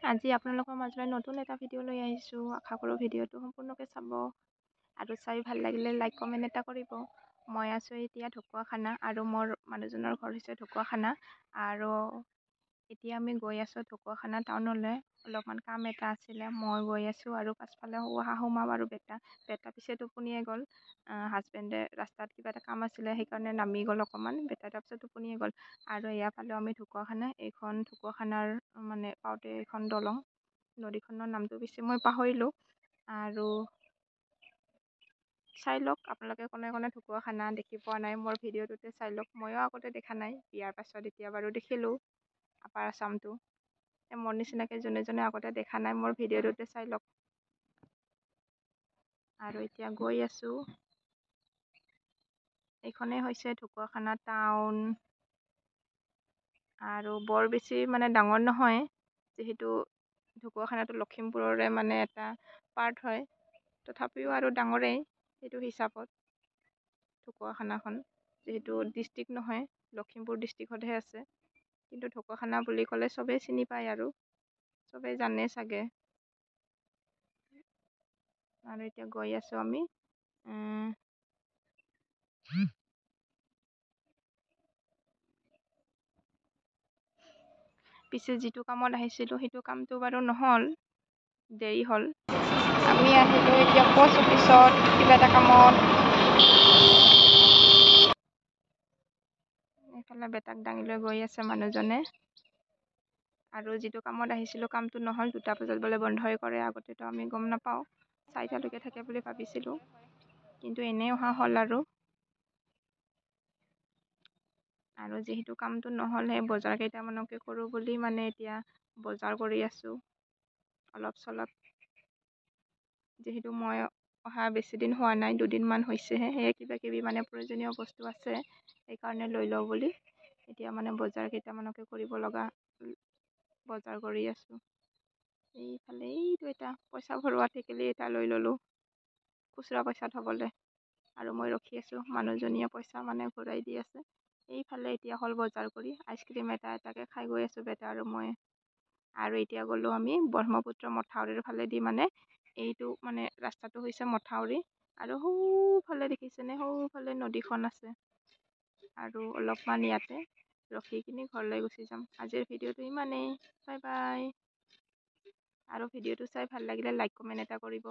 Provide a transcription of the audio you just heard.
আজি আপোনালোকৰ মাজলৈ নতুন এটা ভিডিঅ' লৈ আহিছোঁ। আশা কৰোঁ ভিডিঅ'টো সম্পূৰ্ণকৈ চাব আৰু চাই ভাল লাগিলে লাইক কমেণ্ট এটা কৰিব। মই আছোঁ এতিয়া ঢকুৱাখানা আৰু মোৰ মানুহজনৰ ঘৰ হৈছে ঢকুৱাখানা আৰু এতিয়া আমি গৈ আছোঁ ঢকুৱাখানা টাউনলৈ। অলপমান কাম এটা আছিলে, মই গৈ আছোঁ আৰু পাছফালে শাহু মা আৰু বেটা পিছে টোপনিয়ে গ'ল। হাজবেণ্ডে ৰাস্তাত কিবা এটা কাম আছিলে সেইকাৰণে নামি গ'ল অকণমান, বেটা তাৰপিছত টোপনিয়ে গ'ল। আৰু এয়া পালোঁ আমি ঢকুৱাখানা। এইখন ঢকুৱাখানাৰ মানে পাওঁতে এইখন দলং, নদীখনৰ নামটো পিছে মই পাহৰিলোঁ। আৰু চাই লওক আপোনালোকে কোনে কোনে ঢকুৱাখানা দেখি পোৱা নাই, মোৰ ভিডিঅ'টোতে চাই লওক। ময়ো আগতে দেখা নাই, বিয়াৰ পাছত এতিয়া বাৰু দেখিলোঁ আপাৰ আচামটো। মোৰ নিচিনাকৈ যোনে যোনে আগতে দেখা নাই মোৰ ভিডিঅ'টোতে চাই লওক। আৰু এতিয়া গৈ আছোঁ। এইখনেই হৈছে ঢকুৱাখানা টাউন আৰু বৰ বেছি মানে ডাঙৰ নহয়, যিহেতু ঢকুৱাখানাটো লখিমপুৰৰে মানে এটা পাৰ্ট হয়, তথাপিও আৰু ডাঙৰেই সেইটো হিচাপত। ঢকুৱাখানাখন যিহেতু ডিষ্ট্ৰিক্ট নহয়, লখিমপুৰ ডিষ্ট্ৰিক্টতহে আছে, কিন্তু ঢকুৱাখানা বুলি ক'লে চবেই চিনি পায় আৰু চবেই জানে চাগে। আৰু এতিয়া গৈ আছোঁ আমি। পিছে যিটো কামত আহিছিলোঁ সেইটো কামটো বাৰু নহ'ল, দেৰি হ'ল। আমি আহিলোঁ এতিয়া পোষ্ট অফিচত কিবা এটা কামত। এইফালে বেটাক দাঙি লৈ গৈ আছে মানুহজনে। আৰু যিটো কামত আহিছিলোঁ কামটো নহ'ল, 2টা বজাত বোলে বন্ধই কৰে। আগতেতো আমি গম নাপাওঁ, 4টালৈকে থাকে বুলি ভাবিছিলোঁ, কিন্তু এনেই অহা হ'ল আৰু যিহেতু কামটো নহ'ল, সেই বজাৰ কেইটামানকে কৰোঁ বুলি মানে এতিয়া বজাৰ কৰি আছোঁ অলপ চলপ। যিহেতু মই অহা বেছি দিন হোৱা নাই, 2দিনমান হৈছেহে, সেয়ে কিবা কিবি মানে প্ৰয়োজনীয় বস্তু আছে, সেইকাৰণে লৈ লওঁ বুলি এতিয়া মানে বজাৰ কেইটামানকে কৰিব লগা, বজাৰ কৰি আছোঁ। এইফালে এইটো এটা পইচা ভৰোৱা টেকেলি এটা লৈ ল'লোঁ, খুচুৰা পইচা থ'বলৈ। আৰু মই ৰখি আছোঁ, মানুহজনীয়ে পইচা মানে ঘূৰাই দি আছে। এইফালে এতিয়া হ'ল বজাৰ কৰি, আইচক্ৰীম এটাকে খাই গৈ আছোঁ বেটা আৰু মই। আৰু এতিয়া গ'লোঁ আমি ব্ৰহ্মপুত্ৰ মথাউৰিৰ ফালেদি, মানে এইটো মানে ৰাস্তাটো হৈছে মথাউৰি, আৰু সৌফালে দেখিছেনে, সৌফালে নদীখন আছে। আৰু অলপমান ইয়াতে ৰখি কিনি ঘৰলৈ গুচি যাম। আজিৰ ভিডিঅ'টো ইমানেই, বাই বাই। আৰু ভিডিঅ'টো চাই ভাল লাগিলে লাইক কমেণ্ট এটা কৰিব।